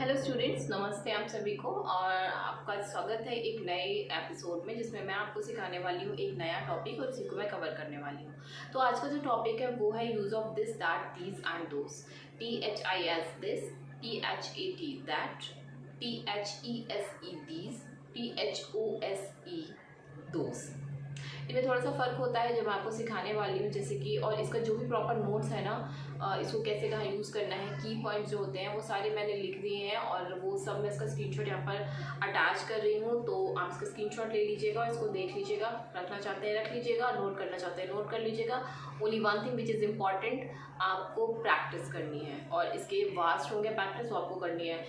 Hello students, नमस्ते आप सभी को। और आपका स्वागत है एक नए एपिसोड में, जिसमें मैं आपको सिखाने वाली हूँ एक नया टॉपिक और उसी को मैं कवर करने वाली हूँ। तो आज का जो टॉपिक है वो है use of this, that, these and those. THIS this, THAT that, THESE these, THOSE दोस। इनमें थोड़ा सा फ़र्क होता है जो मैं आपको सिखाने वाली हूँ, जैसे कि और इसका जो भी प्रॉपर नोट्स है ना, इसको कैसे कहाँ यूज़ करना है, की पॉइंट्स जो होते हैं वो सारे मैंने लिख दिए हैं और वो सब मैं इसका स्क्रीनशॉट यहाँ पर अटैच कर रही हूँ। तो आप इसका स्क्रीनशॉट ले लीजिएगा और इसको देख लीजिएगा, रखना चाहते हैं रख लीजिएगा, नोट करना चाहते हैं नोट कर लीजिएगा। Only one thing which is important, आपको प्रैक्टिस करनी है और इसके वास्ट होंगे प्रैक्टिस, वो आपको करनी है।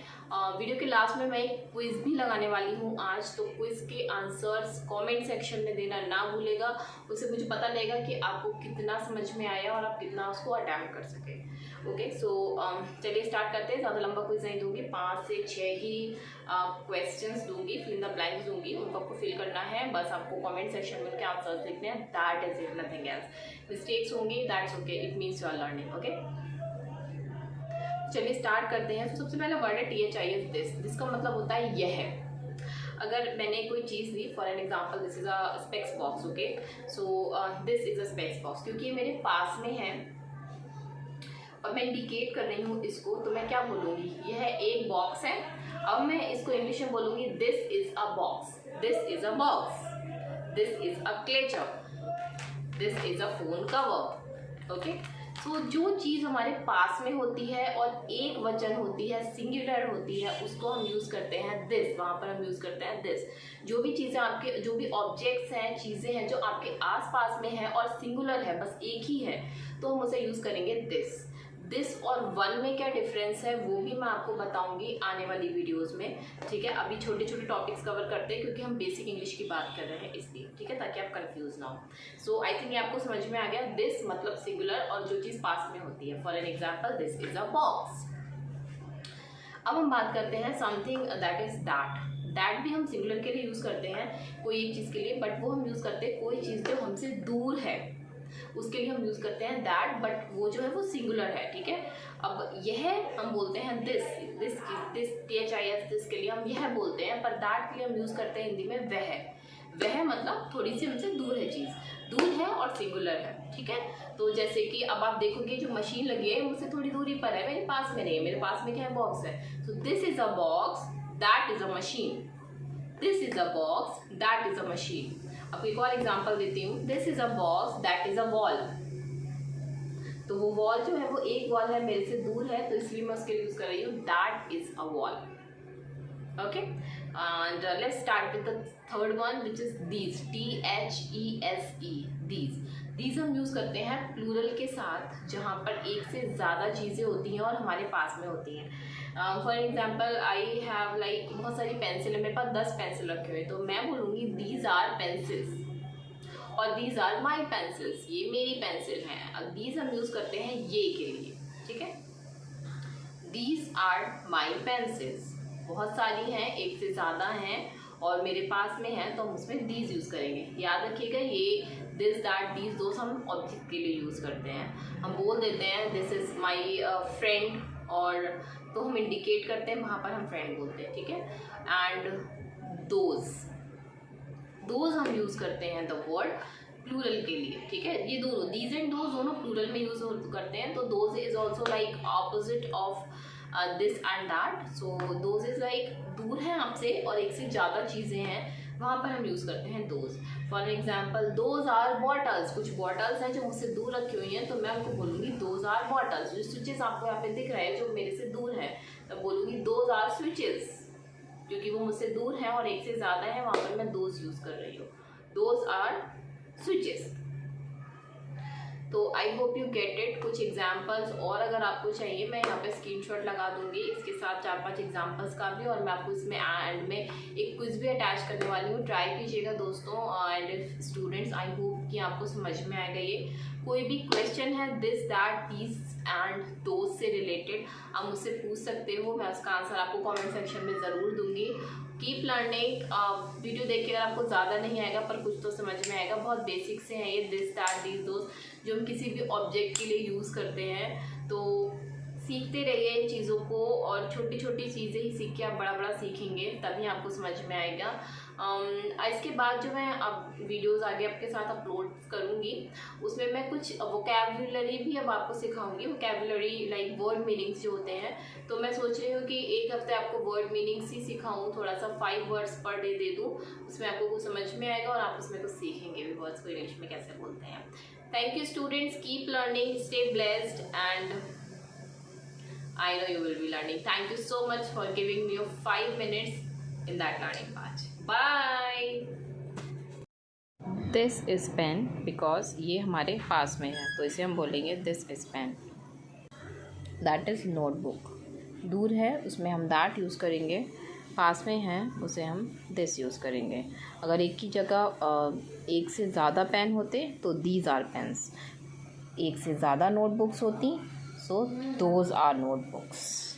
वीडियो के लास्ट में मैं एक क्विज़ भी लगाने वाली हूँ आज, तो क्विज़ के आंसर्स कमेंट सेक्शन में देना ना भूलेगा। उससे मुझे पता लगेगा कि आपको कितना समझ में आया और आप कितना उसको अटेम्प्ट कर सके। ओके, सो चलिए स्टार्ट करते हैं। ज़्यादा लंबा क्विज़ नहीं दूंगी, 5 से 6 ही क्वेश्चंस दूंगी, फिल इन द ब्लैंक्स दूंगी, उनको आपको फिल करना है। बस आपको कमेंट सेक्शन में क्या आंसर्स लिखने हैं, that is it, nothing else. Mistakes होंगी, that's okay, it means you are learning. Okay, चलिए स्टार्ट करते हैं। तो सबसे पहला वर्ड है THIS दिस। दिस का मतलब होता है यह। अगर मैंने कोई चीज़ दी, for an example this is a specs box. Okay, so this is a specs box, क्योंकि ये मेरे पास में है और मैं इंडिकेट कर रही हूँ इसको, तो मैं क्या बोलूँगी, यह एक बॉक्स है। अब मैं इसको इंग्लिश में बोलूँगी this is a box, this is a box, this is a clutcher, this is a phone cover. Okay, तो जो चीज़ हमारे पास में होती है और एक वचन होती है, सिंगुलर होती है, उसको हम यूज़ करते हैं दिस। वहाँ पर हम यूज़ करते हैं दिस। जो भी चीज़ें आपके, जो भी ऑब्जेक्ट्स हैं, चीज़ें हैं जो आपके आसपास में है और सिंगुलर है, बस एक ही है, तो हम उसे यूज़ करेंगे दिस। दिस और वन में क्या डिफरेंस है वो भी मैं आपको बताऊंगी आने वाली वीडियोस में। ठीक है, अभी छोटे छोटे टॉपिक्स कवर करते हैं क्योंकि हम बेसिक इंग्लिश की बात कर रहे हैं, इसलिए। ठीक है, ताकि आप कंफ्यूज ना हो। सो आई थिंक ये आपको समझ में आ गया। दिस मतलब सिंगुलर और जो चीज़ पास में होती है। For an example this is a box. अब हम बात करते हैं something that is that. That भी हम सिंगुलर के लिए यूज़ करते हैं कोई एक चीज़ के लिए, बट वो हम यूज़ करते हैं कोई चीज़ जो हमसे दूर है, उसके लिए हम यूज़ करते हैं दैट, बट वो जो है वो सिंगुलर है। ठीक है, अब यह हम बोलते हैं दिस, दिस THIS दिस के लिए हम यह बोलते हैं, पर दैट के लिए हम यूज़ करते हैं हिंदी में वह। वह मतलब थोड़ी सी हमसे दूर है चीज़, दूर है और सिंगुलर है। ठीक है, तो जैसे कि अब आप देखोगे जो मशीन लगी है मुझसे थोड़ी दूरी पर है, मेरे पास में नहीं है। मेरे पास में क्या है, बॉक्स है। So this is a box, that is a machine. This is a box, that is a machine. अब एक और एग्जांपल देती हूँ। This is a box, that is a wall. तो वो वॉल जो है वो एक वॉल है, मेरे से दूर है, तो इसलिए मैं उसके लिए यूज कर रही हूँ that is a wall. Okay, and let's start with the third one which is these, THESE these. These हम यूज करते हैं प्लूरल के साथ, जहाँ पर एक से ज़्यादा चीज़ें होती हैं और हमारे पास में होती हैं। For example I have like बहुत सारी पेंसिल है, मेरे पास 10 पेंसिल रखे हुए, तो मैं बोलूँगी दीज आर पेंसिल्स और दीज आर माई पेंसिल्स, ये मेरी पेंसिल हैं। अब दीज हम यूज़ करते हैं ये के लिए। ठीक है, दीज आर माई पेंसिल्स। बहुत सारी हैं, एक से ज़्यादा हैं और मेरे पास में है, तो हम उसमें दीज यूज़ करेंगे। याद रखिएगा, ये दिस दैट दीज दोस्त हम ऑब्जेक्ट के लिए यूज़ करते हैं। हम बोल देते हैं दिस इज़ माई फ्रेंड, और तो हम इंडिकेट करते हैं, वहाँ पर हम फ्रेंड बोलते हैं। ठीक है, एंड दोज हम यूज़ करते हैं द वर्ड प्लूरल के लिए। ठीक है, ये दोनों दीज एंड दोज दोनों प्लूरल में यूज करते हैं। तो those is also like opposite of this and that. So those is like दूर है आपसे और एक से ज़्यादा चीज़ें हैं, वहाँ पर हम यूज़ करते हैं those. For example those are bottles, कुछ बॉटल्स हैं जो मुझसे दूर रखी हुई हैं, तो मैं उनको बोलूँगी दोज आर बॉटल्स। जो स्विचेस आपको यहाँ पे दिख रहे हैं जो मेरे से दूर है, तो बोलूँगी दोज आर स्विचेस, क्योंकि वो मुझसे दूर है और एक से ज़्यादा है, वहाँ पर मैं दोज यूज़ कर रही हूँ। Those are switches. तो I hope you get it. कुछ एग्जाम्पल्स और अगर आपको चाहिए, मैं यहाँ पे स्क्रीनशॉट लगा दूंगी इसके साथ 4-5 एग्जाम्पल्स का भी, और मैं आपको इसमें एंड में एक क्विज भी अटैच करने वाली हूँ। ट्राई कीजिएगा दोस्तों एंड स्टूडेंट्स, आई होप कि आपको समझ में आएगा ये। कोई भी क्वेश्चन है this that these and those से रिलेटेड, आप मुझसे पूछ सकते हो, मैं उसका आंसर आपको कमेंट सेक्शन में ज़रूर दूंगी। Keep learning. वीडियो देख के अगर आपको ज़्यादा नहीं आएगा पर कुछ तो समझ में आएगा, बहुत बेसिक से है ये दिस दैट दीज दोज, जो हम किसी भी ऑब्जेक्ट के लिए यूज़ करते हैं। तो सीखते रहिए इन चीज़ों को, और छोटी छोटी चीज़ें ही सीख के आप बड़ा बड़ा सीखेंगे, तभी आपको समझ में आएगा। इसके बाद जो मैं अब वीडियोस आगे आपके साथ अपलोड करूँगी, उसमें मैं कुछ वोकैबुलरी भी अब आपको सिखाऊंगी। वोकैबुलरी लाइक वर्ड मीनिंग्स जो होते हैं, तो मैं सोच रही हूँ कि एक हफ्ते आपको वर्ड मीनिंग्स ही सिखाऊँ, थोड़ा सा 5 वर्ड्स पर डे दे दूँ, उसमें आपको कुछ समझ में आएगा और आप उसमें कुछ सीखेंगे भी, वर्ड्स को इंग्लिश में कैसे बोलते हैं। Thank you students, keep learning, stay blessed, and I know you will be learning. Thank you so much for giving me your 5 minutes in that learning part. Bye. This is pen because ये हमारे पास में है, तो इसे हम बोलेंगे this is pen. That is notebook. दूर है उसमें हम that यूज़ करेंगे, पास में है उसे हम this यूज़ करेंगे। अगर एक की जगह एक से ज़्यादा पेन होते तो these are pens, एक से ज़्यादा नोटबुक्स होती so those are notebooks.